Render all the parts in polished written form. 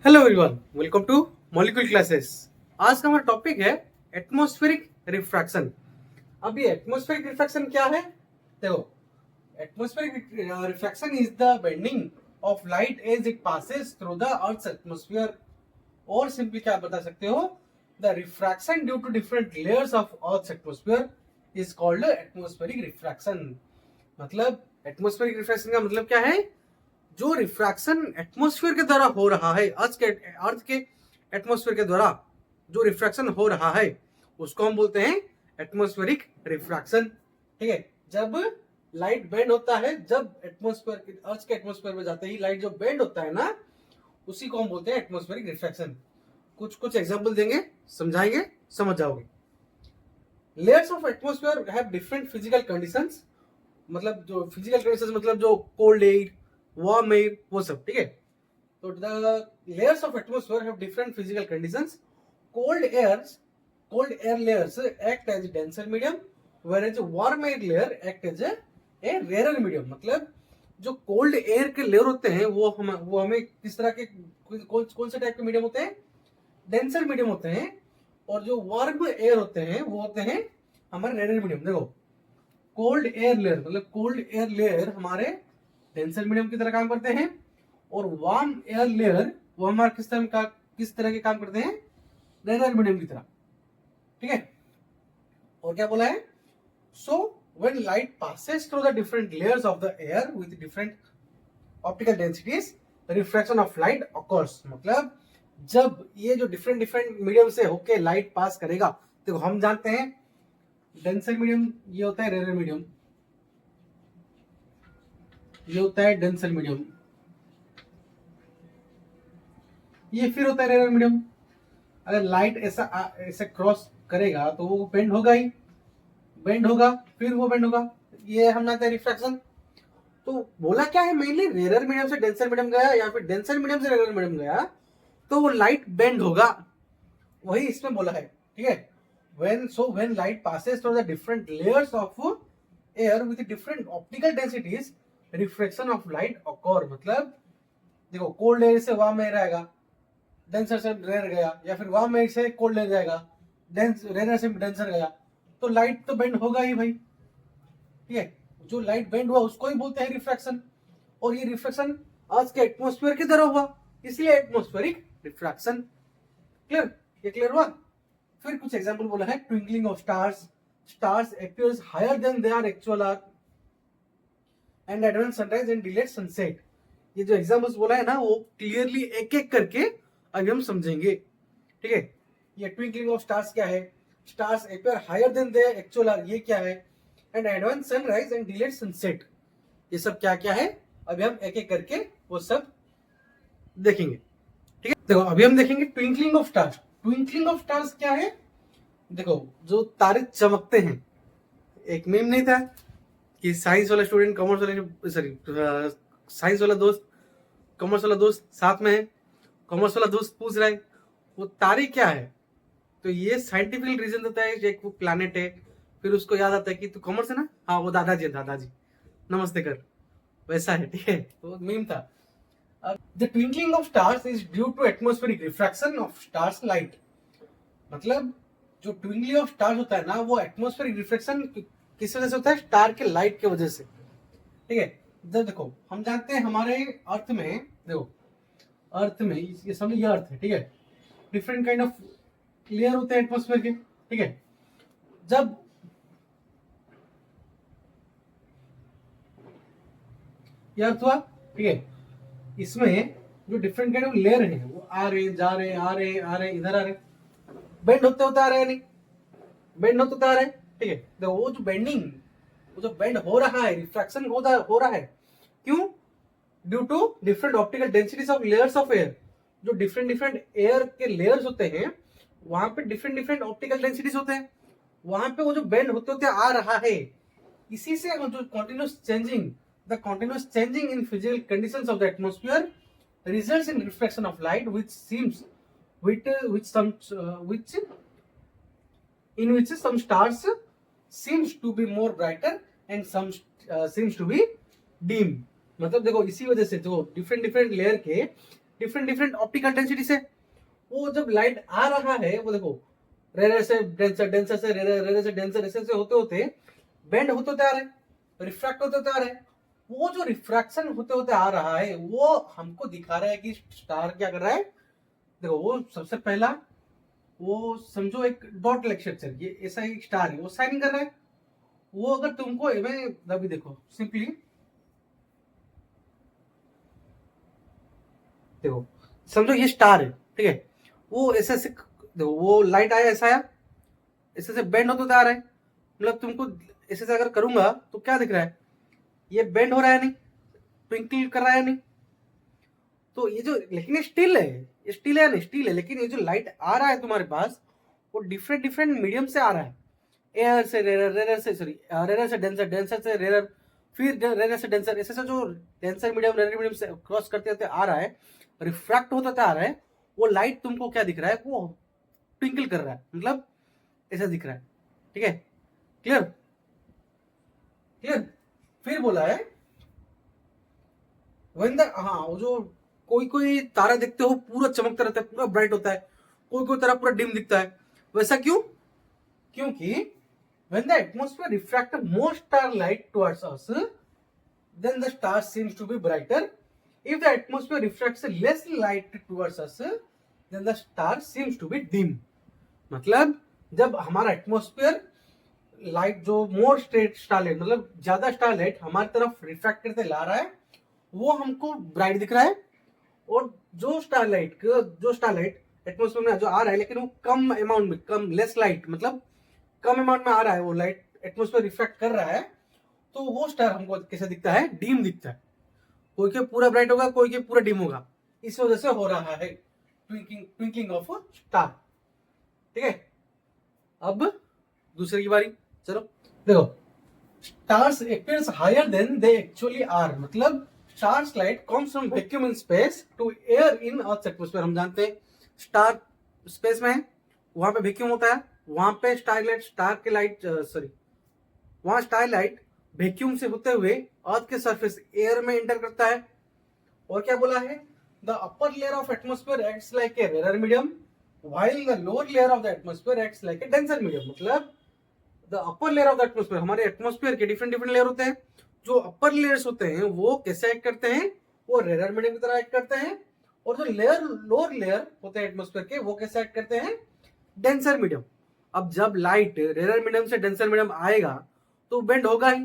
Hello everyone, welcome two molecule classes. आज का हमारा टॉपिक है एटमॉस्फेरिक रिफ्रैक्शन। अब ये एटमॉस्फेरिक रिफ्रैक्शन क्या है? देखो, atmospheric refraction is the bending of light as it passes through the earth's atmosphere. और सिंपली क्या बता सकते हो, the refraction due to different layers of earth's atmosphere is called atmospheric refraction. मतलब एटमॉस्फेरिक रिफ्रैक्शन का मतलब क्या है? जो रिफ्रैक्शन एटमॉस्फेयर के द्वारा हो रहा है, अर्थ के एटमॉस्फेयर के द्वारा जो रिफ्रैक्शन हो रहा है उसको हम बोलते हैं एटमॉस्फेरिक रिफ्रैक्शन। ठीक है, जब लाइट बेंड होता है, जब एटमॉस्फेयर अर्थ के एटमॉस्फेयर में जाते ही लाइट जो बेंड होता है ना, उसी को हम बोलते हैं एटमॉस्फेरिक रिफ्रैक्शन। कुछ कुछ एग्जांपल देंगे, समझाएंगे, समझ जाओगे। Layers of atmosphere have different physical conditions. मतलब जो फिजिकल कंडीशंस मतलब जो कोल्ड एयर, वार्म एयर, वो सब। ठीक है, तो the layers of atmosphere have different physical conditions. Cold air layers act as denser medium, whereas warm air layer act as a rare medium. मतलब जो कोल्ड एयर के लेयर होते हैं वो हमें किस तरह के कौन से टाइप के मीडियम होते हैं? डेंसर मीडियम होते हैं। और जो वार्म एयर होते हैं वो होते हैं हमारे रेयर मीडियम। देखो, कोल्ड एयर लेयर मतलब कोल्ड एयर लेयर हमारे डेंसर मीडियम की तरह काम करते हैं, और वार्म एयर लेयर वो हमारे किस तरह के काम करते हैं? रेयर मीडियम की तरह। ठीक है, और क्या बोला है? So when light passes through the different layers of the air with different optical densities, refraction of light occurs. मतलब जब ये जो डिफरेंट डिफरेंट मीडियम से होके लाइट पास करेगा, देखो हम जानते हैं डेंसर मीडियम ये होता है, रेयर मीडियम ये होता है, डेंसर मीडियम ये फिर होता है रेयर मीडियम। अगर लाइट ऐसा क्रॉस करेगा तो वो बेंड होगा ही, बेंड होगा फिर वो बेंड होगा, ये हम जानते हैं रिफ्रैक्शन। तो बोला क्या है, मेनली रेयर मीडियम से डेंसर मीडियम गया या फिर डेंसर मीडियम से रेयर मीडियम गया तो वो लाइट बेंड होगा, वही इसमें बोला है। ठीक है, when light passes through the different layers of air with different optical densities, refraction of light occur। मतलब देखो, कोल्ड एयर से वार्म एयर आएगा, डेंसर से रेयर गया, या फिर वार्म एयर से कोल्ड एयर जाएगा, रेयर से डेंसर गया, तो लाइट तो बेंड होगा ही भाई। ठीक है, जो लाइट बेंड हुआ उसको ही बोलते हैं रिफ्रैक्शन। और ये रिफ्रैक्शन आज के एटमॉस्फेयर की तरह हुआ, इसलिए एटमॉस्फेरिक रिफ्रैक्शन। क्लियर? ये क्लियर हुआ? फिर कुछ एग्जांपल बोला है, twinkling of stars appears higher than they are actual are, and advance sunrise and delayed sunset. ये जो एग्जांपल्स बोला है ना, वो क्लियरली एक एक करके अभी हम समझेंगे। ठीक है, ये ट्विंकलिंग ऑफ स्टार्स क्या है, stars appear higher than they actual are ये क्या है, and advance sunrise and delayed sunset ये सब क्या क्या है, अभी हम एक एक करके वो सब देखेंगे। ठीक है, देखो अभी हम देखेंगे twinkling of stars. Twinkling of stars क्या है? देखो, जो तारे चमकते हैं, एक मीम नहीं था कि साइंस वाला स्टूडेंट कॉमर्स वाले, सॉरी साइंस वाला दोस्त कॉमर्स वाला दोस्त साथ में है, कॉमर्स वाला दोस्त पूछ रहा है वो तारे क्या है, तो ये साइंटिफिक रीजन देता है एक वो प्लैनेट है, फिर उसको याद आता है कि तू कॉमर्स है ना, हाँ वो दादाजी है, दादाजी नमस्ते कर, वैसा है। ठीक है, तो मीम था। The twinkling of stars is due to atmospheric refraction of stars light. मतलब जो ट्विंकलिंग ऑफ स्टार्स होता है ना, वो एटमॉस्फेरिक रिफ्लेक्शन किस वजह से होता है? स्टार के लाइट के वजह से। ठीक है, जब देखो हम जानते हैं हमारे अर्थ में, देखो अर्थ में ये समझो, ये अर्थ है। ठीक है, डिफरेंट काइंड ऑफ लेयर होते हैं एटमॉस्फेयर के। ठीक है, जब ये अर्थ हुआ, ठीक है, इसमें जो डिफरेंट काइंड ऑफ लेयर है वो आ रहे जा रहे आ रहे आ रहे इधर आ रहे, बेंड होते होते आ रहे हैं, नहीं बेंड होते आ रहे हैं। ठीक है, तो वो जो बेंडिंग, वो जो बेंड हो रहा है, रिफ्रैक्शन हो रहा है, क्यों? Due to different optical densities of layers of air. जो डिफरेंट डिफरेंट एयर के लेयर्स होते हैं वहां पे डिफरेंट डिफरेंट ऑप्टिकल डेंसिटीज होते हैं, वहां पे वो जो बेंड होते होते आ रहा है, इसी से जो continuous changing in physical conditions of the atmosphere results in reflection of light which in which some stars seems to be more brighter and some seems to be dim। मतलब देखो, इसी वजह से जो डिफरेंट डिफरेंट लेयर के different different optical density से। वो जब लाइट आ रहा है वो देखो रेयर से डेंसर, डेंसर से रेयर, रेयर से डेंसर, ऐसे ऐसे होते होते बेंड होते होते आ रहे हैं, रिफ्रैक्ट होते होते आ रहे हैं। वो जो रिफ्रैक्शन होते होते आ रहा है वो हमको दिखा रहा है कि स्टार क्या कर रहा है। देखो वो सबसे पहला वो समझो एक डॉट लाइक स्ट्रक्चर, ये ऐसा एक स्टार है, वो साइन कर रहा है। वो अगर तुमको मैं अभी देखो सिंपली देखो, समझो ये स्टार है, ठीक है। वो ऐसे ऐसे देखो, वो लाइट आया, ऐसा आया, ऐसे ऐसे बेंड होते आ रहा है। मतलब तुमको ऐसे से अगर करूंगा तो क्या दिख रहा है, ये बेंड हो रहा है नहीं, ट्विंकल कर रहा है नहीं। तो ये जो, लेकिन ये स्टिल है, ये स्टिल है नहीं, स्टिल है, लेकिन ये जो लाइट आ रहा है तुम्हारे पास वो डिफरेंट डिफरेंट मीडियम से आ रहा है। एयर से रेयर, रेयर से सॉरी रेयर से डेंसर, डेंसर से रेयर, फिर रेयर से डेंसर, ऐसे जो डेंसर मीडियम रेयर मीडियम से क्रॉस करते करते आ रहा है, रिफ्रैक्ट होता आ रहा है। वो लाइट तुमको क्या दिख रहा है, वो ट्विंकल कर रहा है, मतलब ऐसा दिख रहा है। ठीक है, क्लियर क्लियर। फिर बोला है व्हेन द, हाँ वो जो कोई कोई तारा देखते हो पूरा चमकता रहता है, पूरा ब्राइट होता है, कोई कोई तारा पूरा डिम दिखता है। वैसा क्यों? क्योंकि when the atmosphere refracts more starlight towards us, then the star seems to be brighter. If the atmosphere refracts less light towards us, then the star seems to be dim. मतलब जब हमारा atmosphere light जो मोर straight starlight, मतलब ज्यादा starlight हमारी तरफ refract करते ला रहा है, वो हमको ब्राइट दिख रहा है। और जो स्टारलाइट एटमोस्फेयर में जो आ रहा है, लेकिन वो कम अमाउंट में, कम लेस लाइट, मतलब कम अमाउंट में आ रहा है, वो लाइट एटमोस्फेयर रिफ्लेक्ट कर रहा है, तो वो स्टार हमको कैसे दिखता है, डीम दिखता है। कोई के पूरा ब्राइट होगा, कोई के पूरा डिम होगा। इस वजह से हो रहा है ट्विंकलिंग ऑफ स्टार। ठीक है, अब दूसरे की बारी, चलो देखो। Stars appears higher than they actually are, मतलब stars light comes from vacuum in space to air in earth atmosphere. हम जानते हैं स्टार स्पेस में है, वहां पे वैक्यूम होता है, वहां पे स्टारलाइट, स्टार के लाइट सॉरी वहां स्टारलाइट वैक्यूम से होते हुए अर्थ के सरफेस एयर में एंटर करता है। और क्या बोला है, the upper layer of atmosphere acts like a rare medium while the lower layer of the atmosphere acts like a denser medium. मतलब the upper layer of the atmosphere, हमारे atmosphere के डिफरेंट डिफरेंट लेयर होते हैं। जो upper layers होते हैं वो कैसे एक्ट करते हैं, वो रेयर मीडियम की तरह एक्ट करते हैं। और जो लोअर लेयर होते हैं एटमोस्फेयर के, वो कैसे एक्ट करते हैं, डेंसर मीडियम। अब जब लाइट रेयर मीडियम से डेंसर मीडियम आएगा तो बेंड होगा ही,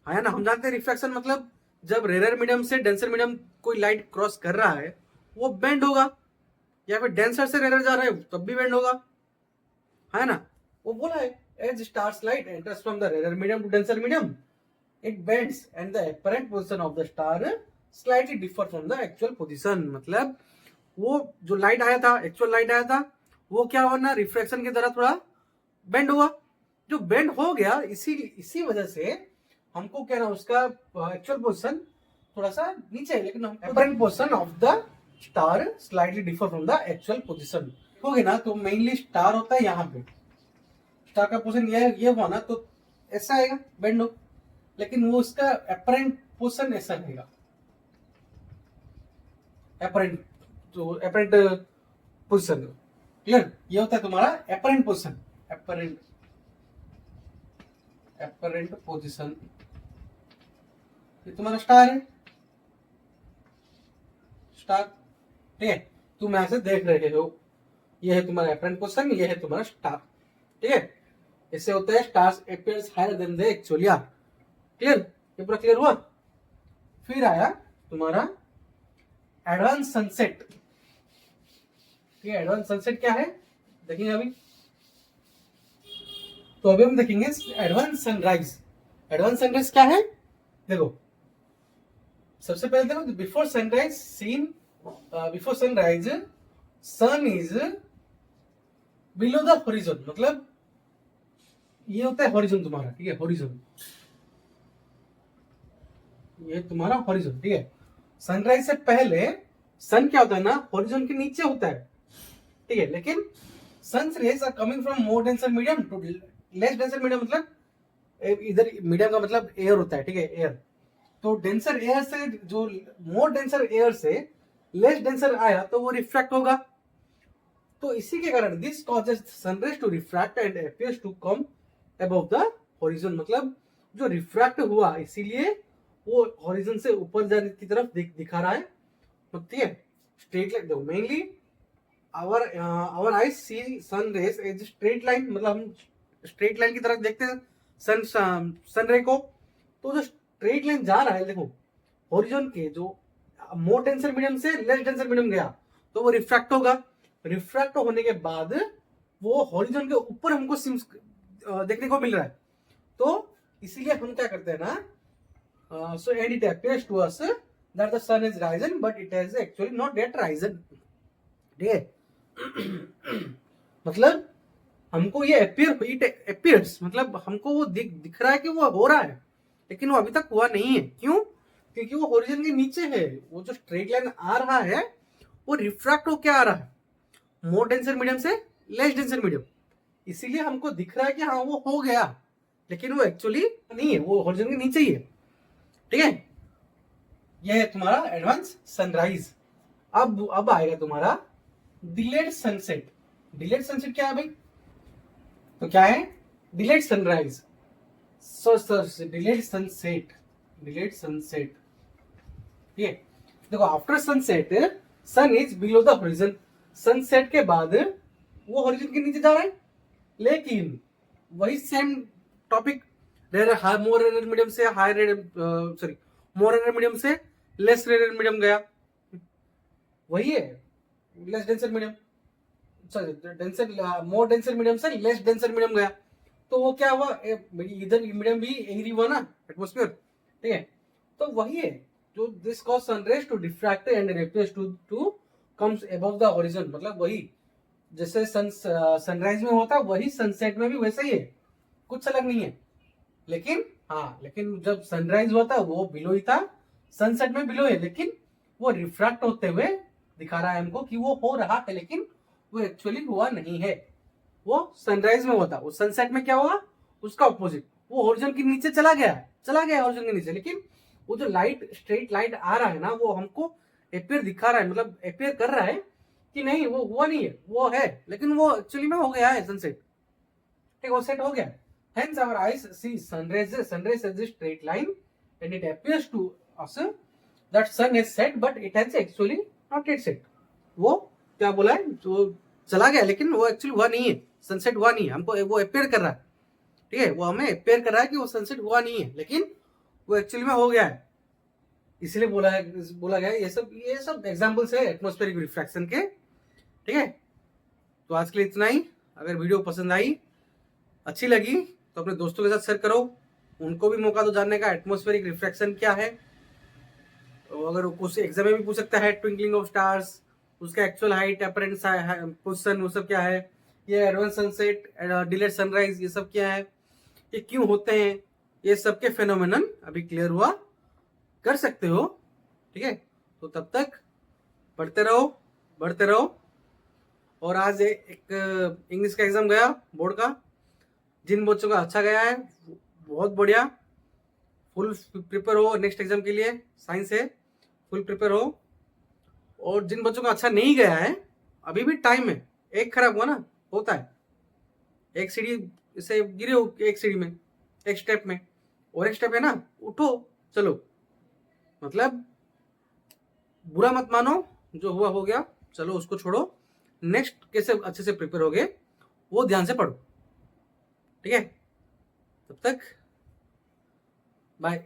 है ना। हम जानते हैं रिफ्लेक्शन, मतलब जब रेयर मीडियम से डेंसर मीडियम कोई लाइट क्रॉस कर रहा है वो बेंड होगा, या फिर डेंसर से रेयर जा रहा है तब भी बेंड होगा, है ना। वो बोला है as stars light enters from the rare medium to denser medium it bends and the apparent position of the star slightly differ from the actual position. मतलब वो जो लाइट आया था, एक्चुअल लाइट आया था, वो क्या होना, रिफ्लेक्शन की तरह थोड़ा बेंड हुआ। जो बेंड हो गया, इसी वजह से हमको क्या ना, उसका एक्चुअल पोजीशन थोड़ा सा नीचे है, लेकिन apparent position of the star slightly differ from the actual position हो गया ना। तो मेनली स्टार होता है यहाँ पे, स्टार का पोजीशन ये हुआ ना, तो ऐसा आएगा बेंड हो, लेकिन वो उसका अपरेंट पोजीशन ऐसा रहेगा। अपरेंट पोजीशन क्लियर, ये होता है तुम्हारा अपरेंट पोजीशन। अपरेंट पोजीशन, ये तुम्हारा स्टार है, स्टार। ठीक है, तुम यहां से देख रहे हो, ये है तुम्हारा अपरेंट पोजीशन, ये है तुम्हारा स्टार। ठीक है, इससे होता है stars appears higher than they actually are. Clear, ये पूरा क्लियर हुआ। फिर आया तुम्हारा एडवांस सनसेट। ठीक है, एडवांस सनसेट क्या है देखेंगे अभी। तो अभी हम देखेंगे एडवांस सनराइज। एडवांस सनराइज क्या है, देखो सबसे पहले देखो, before sunrise scene, before sunrise sun is below the horizon. मतलब ये होता है हॉरिजॉन तुम्हारा, ठीक है, हॉरिजॉन, ये तुम्हारा हॉरिजॉन। ठीक है, सनराइज से पहले सन क्या होता है ना, हॉरिजॉन के नीचे होता है। ठीक है, लेकिन sun's rays are coming from more denser medium to less denser medium. मतलब इधर मीडियम का मतलब एयर होता है, ठीक है, एयर। तो डेंसर एयर से, जो मोर डेंसर एयर से लेस डेंसर आया तो वो रिफ्रैक्ट होगा। तो इसी के कारण this causes sunrays to refract and appears to come above the horizon, मतलब जो रिफ्रैक्ट हुआ इसीलिए वो हॉरिजन से ऊपर जाने की तरफ दिखा रहा है। ठीक है, स्ट्रेट लाइन देखो, mainly our eyes see sun rays as straight line, मतलब हम स्ट्रेट लाइन की तरफ देखते हैं सन रे को। तो जो स्ट्रेट लाइन जा रहा है देखो हॉरिजॉन के, जो मोर डेंसर मीडियम से लेस डेंसर मीडियम गया तो वो रिफ्रैक्ट होगा। रिफ्रैक्ट होने के बाद वो हॉरिजॉन के ऊपर हमको देखने को मिल रहा है। तो इसीलिए हम क्या करते हैं ना, so and it appears to us that the sun is risen but it has actually not yet risen. ठीक है, मतलब हमको ये अपीयर्स मतलब हमको वो दिख रहा है कि वो हो रहा है, लेकिन वो अभी तक हुआ नहीं है। क्यों? क्योंकि वो हॉरिजॉन के नीचे है। वो जो स्ट्रेट लाइन आ रहा है वो रिफ्रैक्ट होके आ रहा है मोर डेंसर मीडियम से लेस डेंसर मीडियम, इसीलिए हमको दिख रहा है कि हाँ वो हो गया, लेकिन वो एक्चुअली नहीं है, वो हॉरिजॉन के नीचे ही है। ठीक है, यह है तुम्हारा एडवांस सनराइज। अब आएगा तुम्हारा डिलेड सनसेट। डिलेड सनसेट क्या है भाई? तो क्या है delayed sunrise, delayed sunset. Delayed sunset, ठीक है, देखो after sunset sun is below the horizon. Sunset के बाद वो हॉरिजन के नीचे जा रहा है, लेकिन वही सेम टॉपिक मोर रेयर मीडियम से हाई सॉरी मोर रेयर मीडियम से लेस रेयर मीडियम गया, वही है less denser medium, sorry denser मोर डेंसर मीडियम से लेस डेंसर मीडियम गया। तो वो क्या हुआ, इधर मीडियम भी एरी हुआ ना, एटमॉस्फेयर। ठीक है, तो वही है जो this cause sunrays to diffract and reflect to comes above the horizon, मतलब वही जैसे सनराइज में होता वही सनसेट में भी वैसे ही है, कुछ अलग नहीं है। लेकिन जब सनराइज हुआ था वो बिलो ही था, सनसेट में बिलो है, लेकिन वो रिफ्रैक्ट होते हुए दिखा रहा है हमको कि वो हो रहा है, लेकिन वो एक्चुअली हुआ नहीं है। वो सनराइज में होता, वो सनसेट में क्या हुआ उसका ऑपोजिट, वो हॉरिजॉन के नीचे चला गया हॉरिजॉन के नीचे, लेकिन वो जो लाइट स्ट्रेट लाइट आ रहा है ना वो हमको अपियर दिखा रहा है, मतलब अपियर कर रहा है कि नहीं वो हुआ नहीं है, वो है, लेकिन वो एक्चुअली में हो गया है सनसेट। ठीक, वो सेट हो गया। Hence our eyes see sunrise as a straight line and it appears to us that sun is set but it has actually not yet set। वो क्या बोला है, जो चला गया लेकिन वो एक्चुअली हुआ नहीं है, सनसेट हुआ नहीं है, हमको वो अपेयर कर रहा है। ठीक है, वो हमें अपेयर कर रहा है कि वो सनसेट हुआ नहीं है, लेकिन वो एक्चुअली में हो गया है, इसलिए बोला गया है। ये सब एग्जांपल्स है एटमॉस्फेरिक रिफ्रैक्शन के। ठीक है, तो आज के लिए इतना ही। अगर वीडियो पसंद आई, अच्छी लगी, तो अपने दोस्तों के साथ शेयर करो, उनको भी मौका दो जानने का एटमॉस्फेरिक रिफ्रैक्शन क्या है। तो अगर कुछ एग्जाम में भी पूछ सकता है ट्विंकलिंग ऑफ स्टार्स, उसका एक्चुअल हाइट, अपरेंट पोजीशन, वो सब क्या है, ये एडवांस सनसेट, डिलेड सनराइज, ये सब क्या है, ये क्यों होते हैं, ये सब के फेनोमेनन अभी क्लियर हुआ, कर सकते हो। ठीक है, तो तब तक पढ़ते रहो, बढ़ते रहो। और आज एक इंग्लिश का एग्जाम गया बोर्ड का, जिन बच्चों का अच्छा गया है बहुत बढ़िया, फुल प्रिपेयर हो नेक्स्ट एग्जाम के लिए, साइंस है, फुल प्रिपेयर हो। और जिन बच्चों का अच्छा नहीं गया है अभी भी टाइम है, एक खराब हुआ ना, होता है, एक सीढ़ी से गिरे हो, एक सीढ़ी में, एक स्टेप में, और एक स्टेप है ना, उठो चलो, मतलब बुरा मत मानो, जो हुआ हो गया, चलो उसको छोड़ो, नेक्स्ट कैसे अच्छे से प्रिपेयर होगे वो ध्यान से पढ़ो। ठीक है, तब तक बाय।